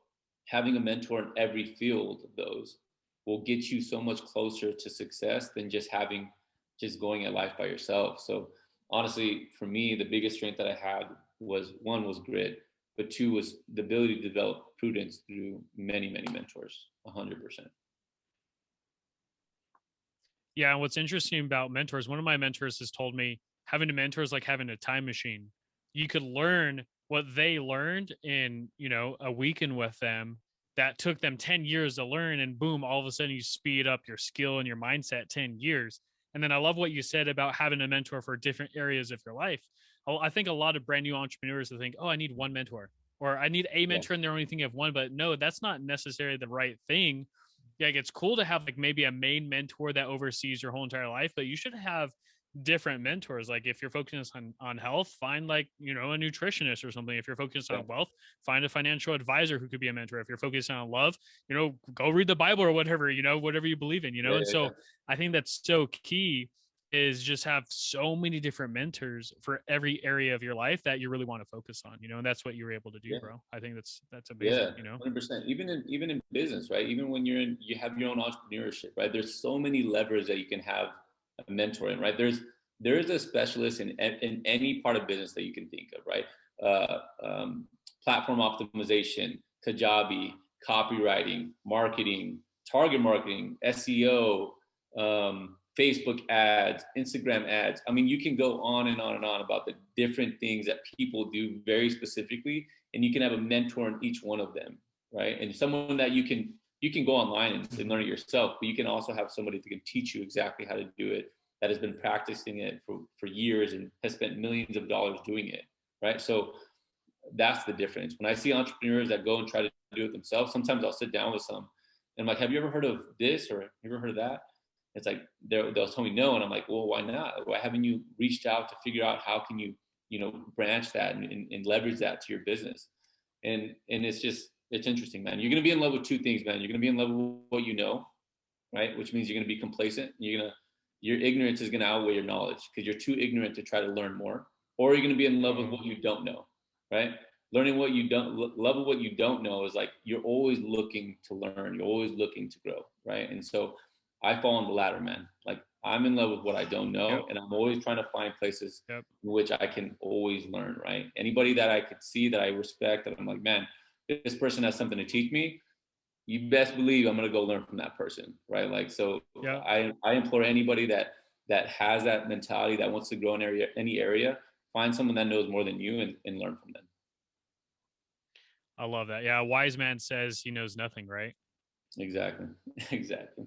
having a mentor in every field of those will get you so much closer to success than just going at life by yourself. So honestly, for me, the biggest strength that I had was, 1 was grit, but 2 was the ability to develop prudence through many, many mentors, 100%. Yeah, and what's interesting about mentors, one of my mentors has told me having a mentor is like having a time machine. You could learn what they learned in, a weekend with them that took them 10 years to learn, and boom, all of a sudden you speed up your skill and your mindset 10 years. And then I love what you said about having a mentor for different areas of your life. I think a lot of brand new entrepreneurs will think, oh, I need one mentor, or I need a mentor, and they're only thinking of one. But no, that's not necessarily the right thing. Like, it's cool to have like maybe a main mentor that oversees your whole entire life, but you should have different mentors. Like if you're focused on health, find like, a nutritionist or something. If you're focused on wealth, find a financial advisor who could be a mentor. If you're focused on love, go read the Bible or whatever, whatever you believe in, and so I think that's so key, is just have so many different mentors for every area of your life that you really want to focus on, and that's what you're able to do, bro. I think that's amazing, 100%. Even in business, right? Even when you have your own entrepreneurship, right? There's so many levers that you can have a mentor in, right? There is a specialist in any part of business that you can think of, right? Platform optimization, Kajabi, copywriting, marketing, target marketing, SEO, Facebook ads, Instagram ads. I mean, you can go on and on and on about the different things that people do very specifically, and you can have a mentor in each one of them, right? And someone that you can go online and learn it yourself, but you can also have somebody that can teach you exactly how to do it, that has been practicing it for years and has spent millions of dollars doing it, right? So that's the difference. When I see entrepreneurs that go and try to do it themselves, sometimes I'll sit down with some and I'm like, have you ever heard of this, or have you ever heard of that? It's like they'll tell me no, and I'm like, well, why not? Why haven't you reached out to figure out how can you branch that and leverage that to your business? And it's interesting, man. You're gonna be in love with 2 things, man. You're gonna be in love with what you know, right? Which means you're gonna be complacent. Your ignorance is gonna outweigh your knowledge because you're too ignorant to try to learn more. Or you're gonna be in love with what you don't know, right? Learning what you don't, love of what you don't know is like you're always looking to learn. You're always looking to grow, right? And so I fall on the latter, man. Like I'm in love with what I don't know, and I'm always trying to find places in which I can always learn, right? Anybody that I could see that I respect, that I'm like, man, this person has something to teach me, you best believe I'm gonna go learn from that person, right? Like, so I implore anybody that has that mentality, that wants to grow in any area, find someone that knows more than you and learn from them. I love that. Yeah, a wise man says he knows nothing, right? Exactly. Exactly.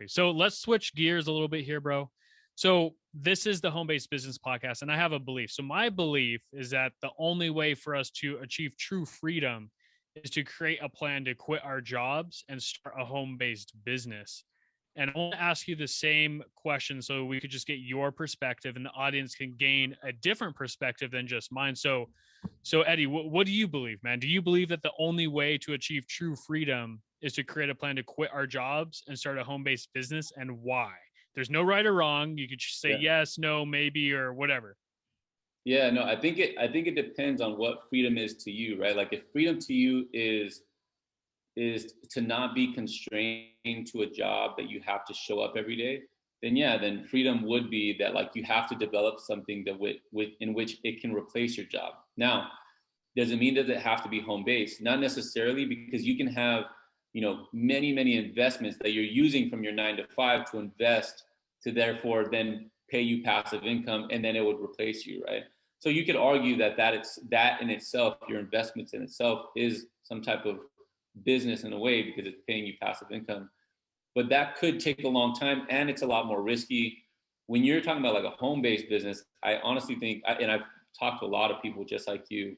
So let's switch gears a little bit here, bro. So this is the Home-Based Business Podcast, and I have a belief. So my belief is that the only way for us to achieve true freedom is to create a plan to quit our jobs and start a home-based business. And I want to ask you the same question so we could just get your perspective and the audience can gain a different perspective than just mine. So Eddie, what do you believe, man? Do you believe that the only way to achieve true freedom is to create a plan to quit our jobs and start a home-based business, and why? There's no right or wrong. You could just say Yeah. yes, no, maybe, or whatever. Yeah, no, I think it depends on what freedom is to you, right? Like if freedom to you is to not be constrained to a job that you have to show up every day, then yeah, then freedom would be that like you have to develop something that with in which it can replace your job. Now, does it mean that it have to be home based? Not necessarily, because you can have, many investments that you're using from your 9 to 5 to invest to therefore then pay you passive income, and then it would replace you, right? So you could argue that in itself, your investments in itself is some type of business in a way because it's paying you passive income. But that could take a long time and it's a lot more risky. When you're talking about like a home-based business, I honestly think, and I've talked to a lot of people just like you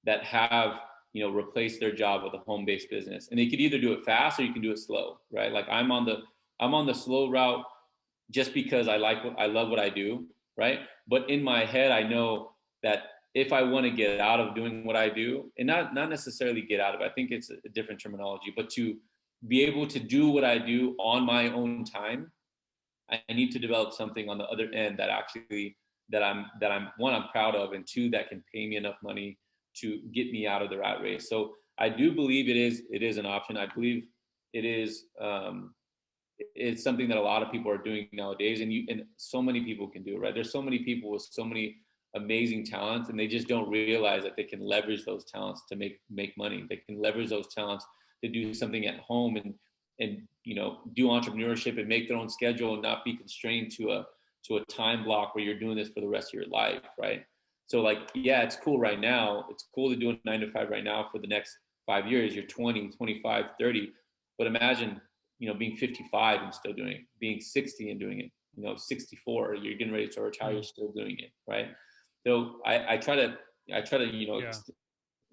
that have, replaced their job with a home-based business, and they could either do it fast or you can do it slow, right? Like I'm on the slow route just because I love what I do, right? But in my head, I know that if I want to get out of doing what I do, and not necessarily get out of it, I think it's a different terminology, but to be able to do what I do on my own time, I need to develop something on the other end that actually that I'm one, I'm proud of, and two, that can pay me enough money to get me out of the rat race. So I do believe it is an option. I believe it is it's something that a lot of people are doing nowadays, and so many people can do it, right? There's so many people with so many amazing talents, and they just don't realize that they can leverage those talents to make money. They can leverage those talents to do something at home and do entrepreneurship and make their own schedule and not be constrained to a time block where you're doing this for the rest of your life, right? So like, yeah, it's cool right now. It's cool to do a 9 to 5 right now for the next 5 years. You're 20, 25, 30. But imagine, being 55 and still doing it, being 60 and doing it, 64, you're getting ready to retire, you're still doing it, right? So I try to, Yeah.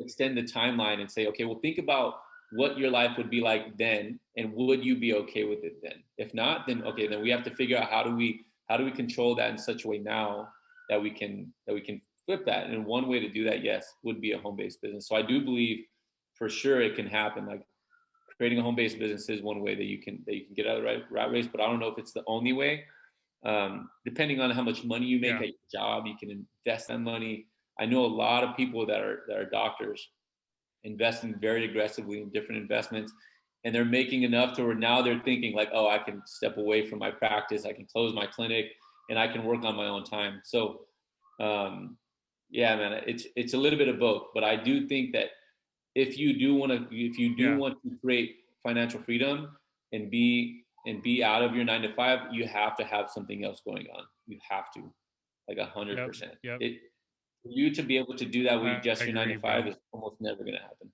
extend the timeline and say, okay, well, think about what your life would be like then, and would you be okay with it then? If not, then okay, then we have to figure out how do we control that in such a way now that we can flip that. And one way to do that, yes, would be a home-based business. So I do believe for sure it can happen. Like creating a home-based business is one way that you can get out of the rat race, but I don't know if it's the only way. Depending on how much money you make Yeah. at your job, you can invest that money. I know a lot of people that are doctors investing very aggressively in different investments, and they're making enough to where now they're thinking like, oh, I can step away from my practice, I can close my clinic, and I can work on my own time. So yeah, man, it's a little bit of both, but I do think that if you do Yeah. want to create financial freedom and be out of your 9 to 5, you have to have something else going on. You have to, like Yep. 100%. Yep. It For you to be able to do that with I just your nine agree, to five bro. is almost never going to happen.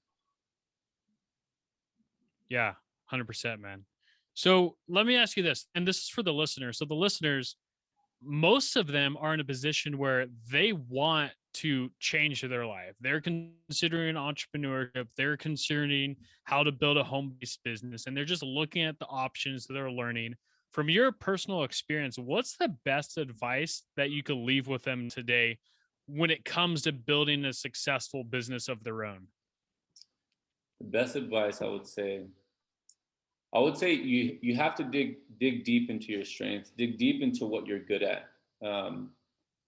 Yeah. 100%, man. So let me ask you this, and this is for the listeners. So the listeners, most of them are in a position where they want to change their life. They're considering entrepreneurship. They're considering how to build a home-based business, and they're just looking at the options that they're learning. From your personal experience, what's the best advice that you could leave with them today when it comes to building a successful business of their own? The best advice I would say you have to dig deep into your strengths, dig deep into what you're good at. Um,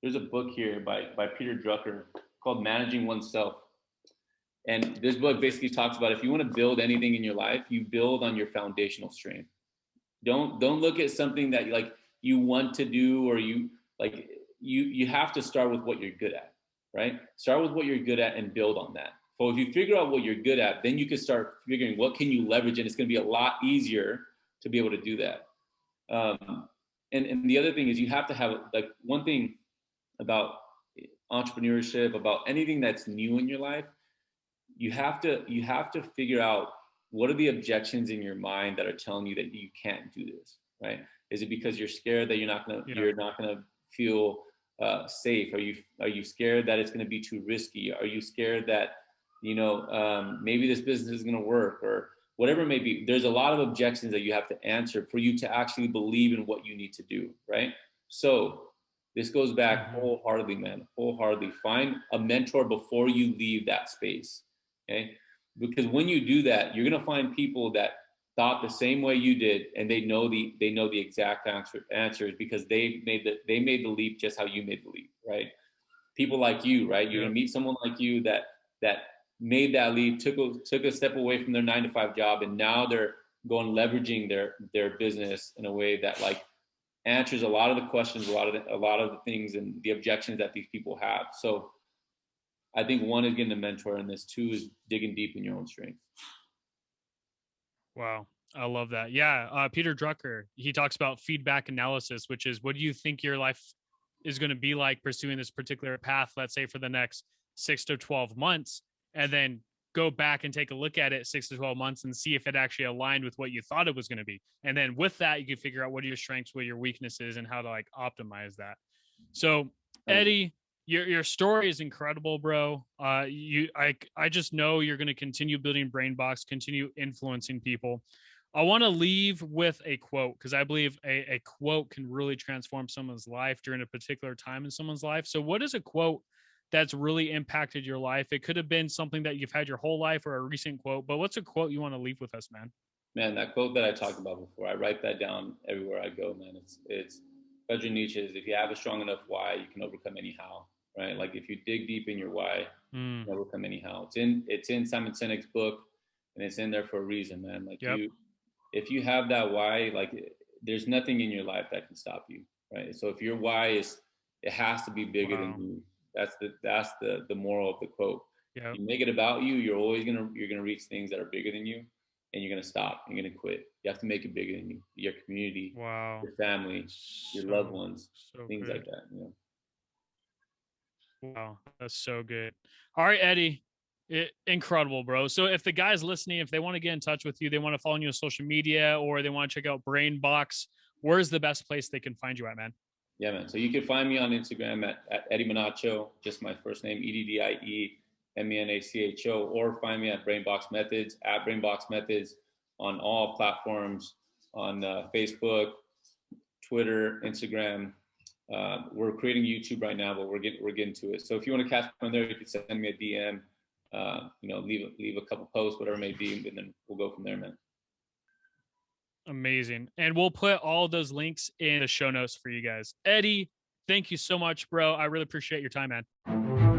there's a book here by Peter Drucker called Managing Oneself. And this book basically talks about if you want to build anything in your life, you build on your foundational strength. Don't look at something that like you want to do, or you have to start with what you're good at, right? Start with what you're good at and build on that. So if you figure out what you're good at, then you can start figuring what can you leverage, and it's going to be a lot easier to be able to do that. And the other thing is you have to have, like, one thing about entrepreneurship, about anything that's new in your life, you have to figure out what are the objections in your mind that are telling you that you can't do this, right? Is it because you're scared that Yeah. you're not gonna feel safe? Are you scared that it's gonna be too risky? Are you scared that maybe this business is going to work, or whatever it may be. There's a lot of objections that you have to answer for you to actually believe in what you need to do, right? So this goes back wholeheartedly, man, wholeheartedly. Find a mentor before you leave that space, okay? Because when you do that, you're going to find people that thought the same way you did, and they know the exact answers because they made the leap just how you made the leap, right? People like you, right? You're gonna meet someone like you that made that leap, took a step away from their 9-to-5 job, and now they're going leveraging their business in a way that like answers a lot of the questions, a lot of the things and the objections that these people have. So I think one is getting a mentor, and this two is digging deep in your own strength. Wow. I love that. Yeah. Peter Drucker, he talks about feedback analysis, which is, what do you think your life is going to be like pursuing this particular path, let's say for the next 6 to 12 months, and then go back and take a look at it 6 to 12 months and see if it actually aligned with what you thought it was going to be. And then with that, you can figure out what are your strengths, what are your weaknesses, and how to like optimize that. So Eddie, your story is incredible, bro. I just know you're going to continue building Brainbox, continue influencing people. I want to leave with a quote, because I believe a quote can really transform someone's life during a particular time in someone's life. So what is a quote that's really impacted your life? It could have been something that you've had your whole life or a recent quote, but what's a quote you want to leave with us, man? Man, that quote that I talked about before, I write that down everywhere I go, man. It's Friedrich Nietzsche's, if you have a strong enough why, you can overcome any how, right? Like if you dig deep in your why, you can overcome any how. It's in Simon Sinek's book, and it's in there for a reason, man. Like if you have that why, like there's nothing in your life that can stop you, right? So if your why it has to be bigger than you. That's the moral of the quote. Yep. You make it about you, you're gonna reach things that are bigger than you, and you're gonna stop. You're gonna quit. You have to make it bigger than you. Your community, your family, your loved ones, things like that. Wow, that's so good. All right, Eddie. Incredible, bro. So if the guys listening, if they want to get in touch with you, they want to follow you on social media, or they want to check out Brainbox, where's the best place they can find you at, man? Yeah, man. So you can find me on Instagram at Eddie Menacho, just my first name, EDDIE MENACHO, or find me at Brainbox Methods, at Brainbox Methods on all platforms, on Facebook, Twitter, Instagram. We're creating YouTube right now, but we're getting to it. So if you want to catch me on there, you can send me a DM. Leave a couple posts, whatever it may be, and then we'll go from there, man. Amazing. And we'll put all those links in the show notes for you guys. Eddie, thank you so much, bro. I really appreciate your time, man.